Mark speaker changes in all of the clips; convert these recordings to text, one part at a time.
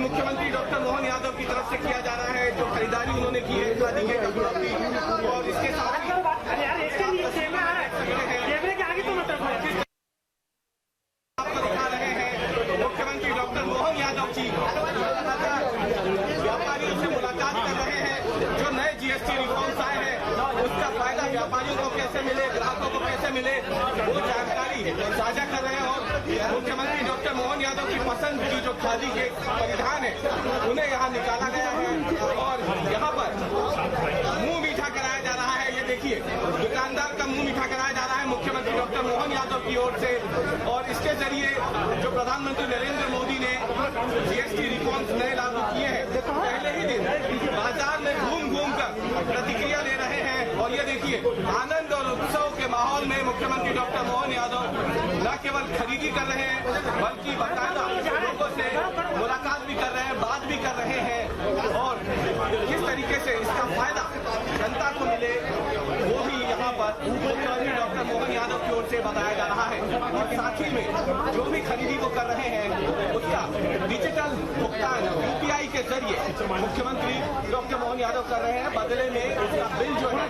Speaker 1: मुख्यमंत्री डॉक्टर मोहन यादव की तरफ से किया जा रहा है, जो खरीदारी उन्होंने की है खादी के कपड़ों की, और इसके साथ ही आपको दिखा रहे हैं मुख्यमंत्री डॉक्टर मोहन यादव जी व्यापारियों से मुलाकात कर रहे हैं। जो नए जीएसटी रिफॉर्म्स आए हैं उसका फायदा व्यापारियों को कैसे मिले, ग्राहकों को कैसे मिले, वो जानकारी साझा कर रहे हैं। और मुख्यमंत्री डॉक्टर मोहन यादव की पसंद की जो खादी के परिधान है उन्हें यहाँ निकाला गया है और यहाँ पर मुंह मीठा कराया जा रहा है। ये देखिए, दुकानदार का मुंह मीठा कराया जा रहा है मुख्यमंत्री डॉक्टर मोहन यादव की ओर से। और इसके जरिए जो प्रधानमंत्री नरेंद्र मोदी ने जीएसटी रिफॉर्म्स नए लागू किए हैं, पहले ही दिन बाजार में घूम घूम कर प्रतिक्रिया ले रहे हैं। और ये देखिए, आनंद और उत्सव के माहौल में मुख्यमंत्री डॉक्टर मोहन यादव न केवल खरीदी कर रहे हैं बल्कि बाकायदा लोगों से मुलाकात भी कर रहे हैं, बात भी कर रहे हैं। और किस तरीके से इसका फायदा जनता को मिले वो भी यहाँ पर मुख्यमंत्री डॉक्टर मोहन यादव की ओर से बताया जा रहा है। और साथ ही में जो भी खरीदी को कर रहे हैं उसका डिजिटल भुगतान यूपीआई के जरिए मुख्यमंत्री डॉक्टर मोहन यादव कर रहे हैं। बदले में उसका बिल जो है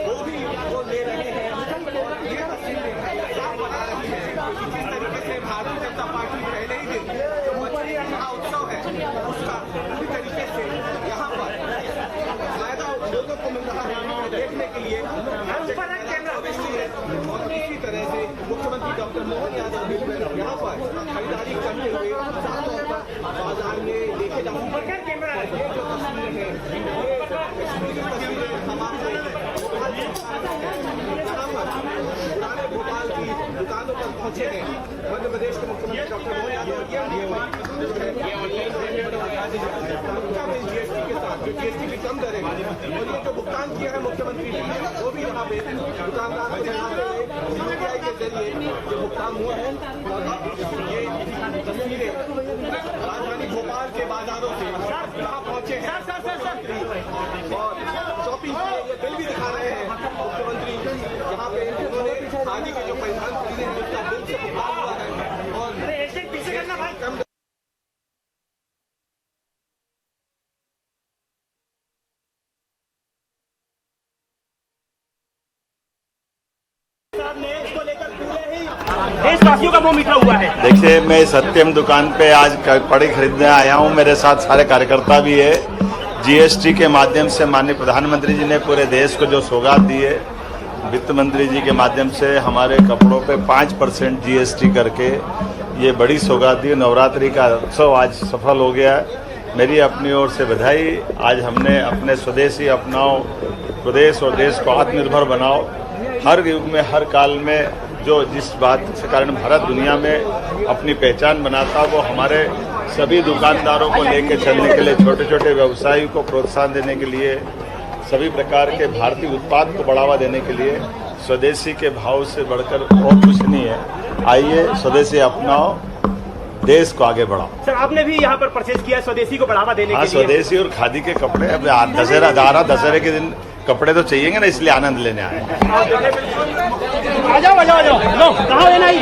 Speaker 1: वो भी वो ले रहे हैं। और ये तस्वीरें साफ बता रही है कि किस तरीके से भारतीय जनता पार्टी पहले ही दिन जो मछली महाउत्सव है उसका पूरी तरीके से यहाँ पर फायदा लोगों को मिल रहा है देखने के लिए। और इसी तरह से मुख्यमंत्री डॉक्टर मोहन यादव भी यहाँ पर खरीदारी करते हुए साफ तौर पर बाजार में देखे जा सकते हैं। ये जो तस्वीरें हैं ये तस्वीरें हमारे पुराने भोपाल की दुकानों पर पहुंचे हैं। मध्य प्रदेश के मुख्यमंत्री डॉक्टर मोहन यादव जीएसटी के साथ जो जीएसटी की कम दरें और ये जो भुगतान किया है मुख्यमंत्री ने वो भी यहाँ पे दुकानदार को दिखाते हुए यूपीआई के जरिए जो भुगतान हुआ है। ये तस्वीरें राजधानी भोपाल के बाजारों से यहाँ पहुंचे हैं और शॉपिंग के लिए बिल भी दिखा रहे हैं मुख्यमंत्री। यहाँ पे उन्होंने खादी के जो परिधान खरीदे हैं उसका बिल से भुगतान हुआ है। और पीछे करना भाई
Speaker 2: देशवासियों का मुंह मीठा हुआ है।
Speaker 3: देखिए, मैं सत्यम दुकान पे आज कपड़े खरीदने आया हूँ। मेरे साथ सारे कार्यकर्ता भी है। जीएसटी के माध्यम से माननीय प्रधानमंत्री जी ने पूरे देश को जो सौगात दी है, वित्त मंत्री जी के माध्यम से हमारे कपड़ों पे 5% जीएसटी करके ये बड़ी सौगात दी। नवरात्रि का उत्सव आज सफल हो गया है। मेरी अपनी ओर से बधाई। आज हमने अपने स्वदेशी अपनाओ, प्रदेश और देश को आत्मनिर्भर बनाओ। हर युग में हर काल में जो जिस बात के कारण भारत दुनिया में अपनी पहचान बनाता, वो हमारे सभी दुकानदारों को लेकर चलने के लिए, छोटे छोटे व्यवसायियों को प्रोत्साहन देने के लिए, सभी प्रकार के भारतीय उत्पाद को बढ़ावा देने के लिए स्वदेशी के भाव से बढ़कर और कुछ नहीं है। आइए स्वदेशी अपनाओ, देश को आगे बढ़ाओ।
Speaker 2: सर, आपने भी यहाँ पर परचेज किया स्वदेशी को बढ़ावा देने के लिए।
Speaker 3: स्वदेशी और खादी के कपड़े। अब दशहरे के दिन कपड़े तो चाहिए ना, इसलिए आनंद लेने आए।
Speaker 2: आ जाओ कहाँ लेना ही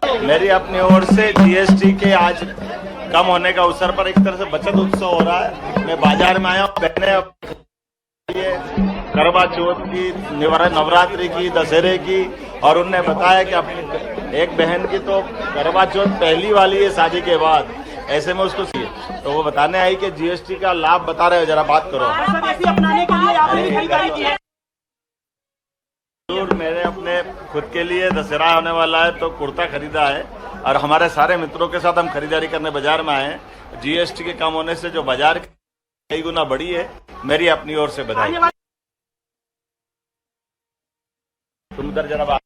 Speaker 3: मेरी अपनी ओर से जीएसटी के आज कम होने का अवसर पर एक तरह से बचत उत्सव हो रहा है। मैं बाजार में आया हूँ, बहने ये करवा चौथ की, नवरात्रि की, दशहरे की, और उनने बताया कि अपनी एक बहन की तो करवा चौथ पहली वाली है शादी के बाद, ऐसे में उसको तो वो बताने आई कि जीएसटी का लाभ बता रहे हो, जरा बात करो।
Speaker 2: स्वदेशी अपनाने के लिए आपने भी खरीदारी की है?
Speaker 3: जरूर, मैंने अपने खुद के लिए दशहरा होने वाला है तो कुर्ता खरीदा है, और हमारे सारे मित्रों के साथ हम खरीदारी करने बाजार में आए हैं। जीएसटी के कम होने से जो बाजार कई गुना बढ़ी है, मेरी अपनी ओर से बधाई। तुम उधर जरा बात।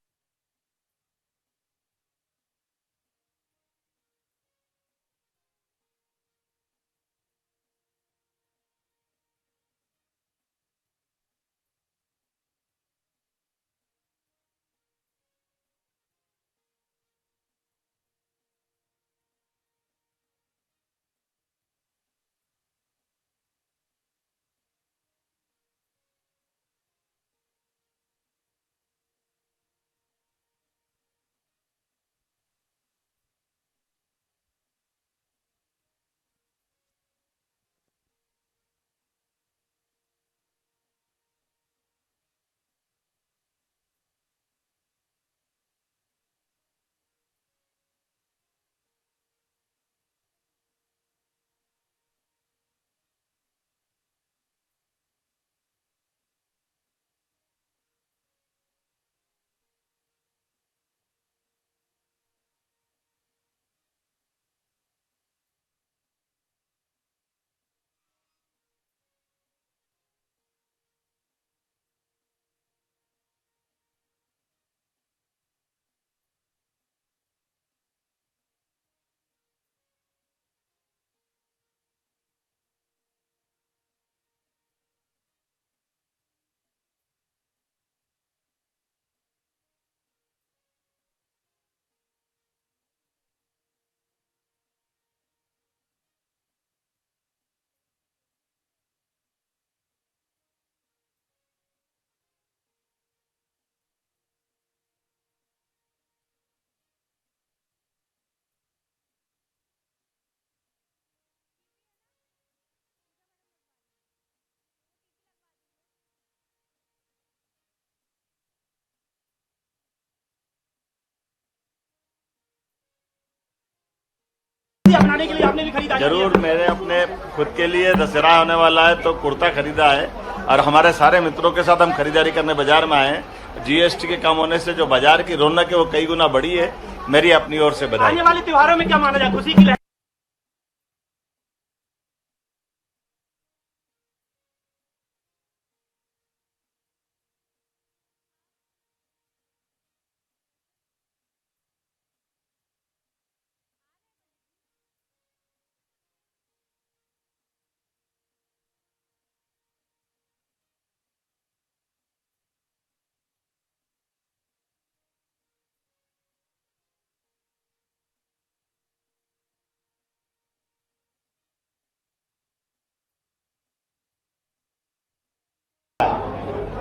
Speaker 2: अपनाने के लिए आपने भी खरीदारी की है?
Speaker 3: जरूर, मैंने अपने खुद के लिए दशहरा होने वाला है तो कुर्ता खरीदा है, और हमारे सारे मित्रों के साथ हम खरीदारी करने बाजार में आए हैं। जीएसटी के कम होने से जो बाजार की रौनक है वो कई गुना बढ़ी है, मेरी अपनी ओर से बधाई।
Speaker 2: आने वाले त्योहारों में क्या माना जाए, खुशी की लहर?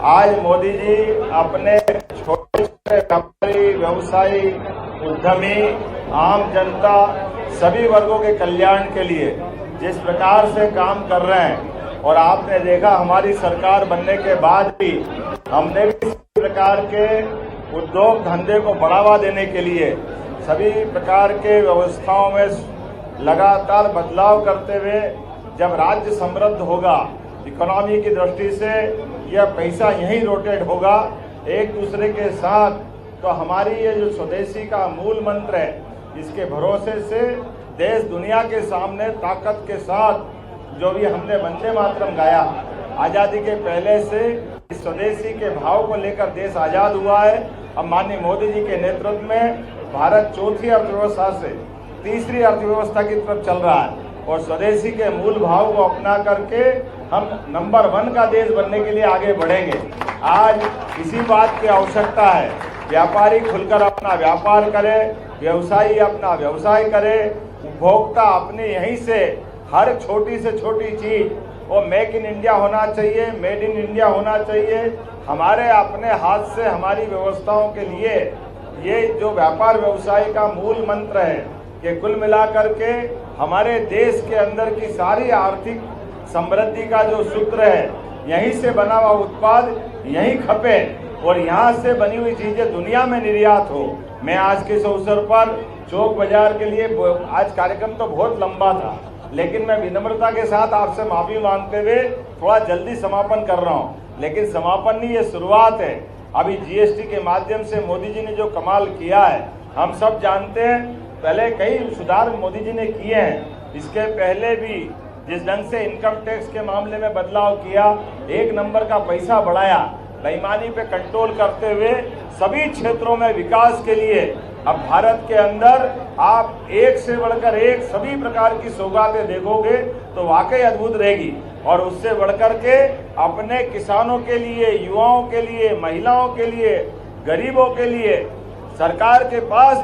Speaker 3: आज मोदी जी अपने छोटे छोटे व्यापारी, व्यवसायी, उद्यमी, आम जनता, सभी वर्गों के कल्याण के लिए जिस प्रकार से काम कर रहे हैं, और आपने देखा हमारी सरकार बनने के बाद भी हमने भी इस प्रकार के उद्योग धंधे को बढ़ावा देने के लिए सभी प्रकार के व्यवस्थाओं में लगातार बदलाव करते हुए, जब राज्य समृद्ध होगा, इकोनॉमी की दृष्टि से यह पैसा यहीं रोटेट होगा एक दूसरे के साथ, तो हमारी ये जो स्वदेशी का मूल मंत्र है, इसके भरोसे से देश दुनिया के सामने ताकत के साथ जो भी हमने वंदे मातरम गाया, आज़ादी के पहले से इस स्वदेशी के भाव को लेकर देश आज़ाद हुआ है। अब माननीय मोदी जी के नेतृत्व में भारत चौथी अर्थव्यवस्था से तीसरी अर्थव्यवस्था की तरफ चल रहा है, और स्वदेशी के मूल भाव को अपना करके हम नंबर 1 का देश बनने के लिए आगे बढ़ेंगे। आज इसी बात की आवश्यकता है, व्यापारी खुलकर अपना व्यापार करे, व्यवसायी अपना व्यवसाय करे, उपभोक्ता अपने यहीं से हर छोटी से छोटी चीज वो मेक इन इंडिया होना चाहिए, मेड इन इंडिया होना चाहिए। हमारे अपने हाथ से हमारी व्यवस्थाओं के लिए
Speaker 4: ये जो व्यापार व्यवसाय का मूल मंत्र है कि कुल मिलाकर के हमारे देश के अंदर की सारी आर्थिक समृद्धि का जो सूत्र है, यहीं से बना हुआ उत्पाद यहीं खपे और यहाँ से बनी हुई चीजें दुनिया में निर्यात हो। मैं आज के इस अवसर पर चौक बाजार के लिए, आज कार्यक्रम तो बहुत लंबा था, लेकिन मैं विनम्रता के साथ आपसे माफी मांगते हुए थोड़ा जल्दी समापन कर रहा हूँ। लेकिन समापन नहीं, ये शुरुआत है। अभी जीएसटी के माध्यम से मोदी जी ने जो कमाल किया है हम सब जानते हैं। पहले कई सुधार मोदी जी ने किए हैं, इसके पहले भी जिस ढंग से इनकम टैक्स के मामले में बदलाव किया, 1 नंबर का पैसा बढ़ाया, बेईमानी पे कंट्रोल करते हुए सभी क्षेत्रों में विकास के लिए अब भारत के अंदर आप एक से बढ़कर एक सभी प्रकार की सौगातें देखोगे तो वाकई अद्भुत रहेगी। और उससे बढ़कर के अपने किसानों के लिए, युवाओं के लिए, महिलाओं के लिए, गरीबों के लिए सरकार के पास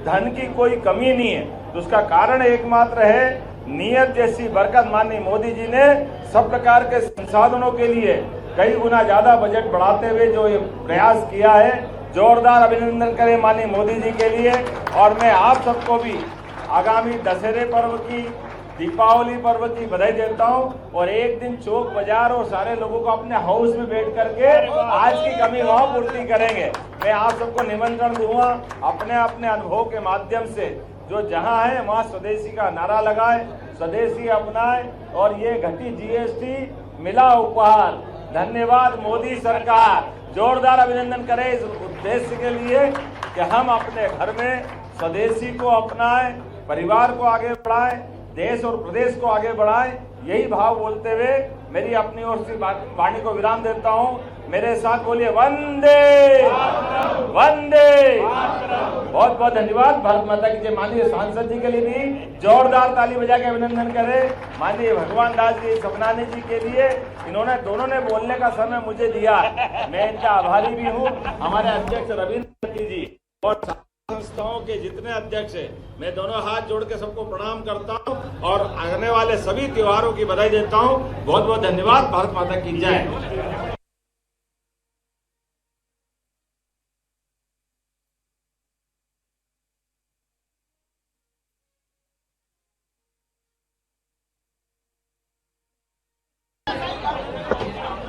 Speaker 4: धन की कोई कमी नहीं है। तो उसका कारण एकमात्र है नियत जैसी बरकत। माननीय मोदी जी ने सब प्रकार के संसाधनों के लिए कई गुना ज्यादा बजट बढ़ाते हुए जो ये प्रयास किया है, जोरदार अभिनंदन करें माननीय मोदी जी के लिए। और मैं आप सबको भी आगामी दशहरे पर्व की, दीपावली पर्व की बधाई देता हूं। और एक दिन चौक बाजार और सारे लोगों को अपने हाउस में बैठ करके आज की कमी वहां पूर्ति करेंगे। मैं आप सबको निमंत्रण दूंगा, अपने अपने अनुभव के माध्यम से जो जहां है वहां स्वदेशी का नारा लगाए, स्वदेशी अपनाए और ये घटी जीएसटी मिला उपहार। धन्यवाद मोदी सरकार। जोरदार अभिनंदन करें इस उद्देश्य के लिए कि हम अपने घर में स्वदेशी को अपनाएं, परिवार को आगे बढ़ाएं, देश और प्रदेश को आगे बढ़ाएं। यही भाव बोलते हुए मेरी अपनी ओर से वाणी को विराम देता हूं। मेरे साथ बोलिए वंदे वंदे। बहुत बहुत धन्यवाद। भारत माता की जय। माननीय सांसद जी के लिए भी जोरदार ताली बजा के अभिनंदन करें। माननीय भगवान दास जी सपनानी जी के लिए, इन्होंने दोनों ने बोलने का समय मुझे दिया, मैं इनका आभारी भी हूँ। हमारे अध्यक्ष रविंद्र जी और संस्थाओं के जितने अध्यक्ष हैं, मैं दोनों हाथ जोड़ के सबको प्रणाम करता हूं और आने वाले सभी त्योहारों की बधाई देता हूं। बहुत बहुत धन्यवाद। भारत माता की जय।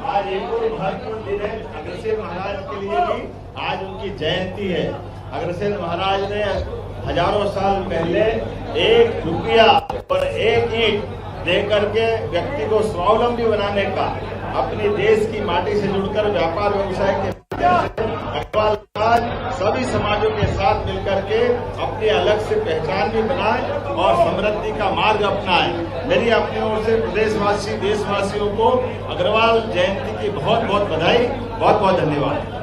Speaker 4: आज एक और महत्वपूर्ण दिन है अग्रसेन महाराज के लिए भी। आज उनकी जयंती है। अग्रसेन महाराज ने हजारों साल पहले 1 रुपया और 1 ईंट दे करके व्यक्ति को स्वावलंबी बनाने का, अपनी देश की माटी से जुड़कर व्यापार व्यवसाय के अग्रवाल समाज सभी समाजों के साथ मिलकर के अपनी अलग से पहचान भी बनाए और समृद्धि का मार्ग अपनाए। मेरी अपनी ओर से प्रदेशवासी, देशवासियों को अग्रवाल जयंती की बहुत बहुत बधाई, बहुत बहुत धन्यवाद।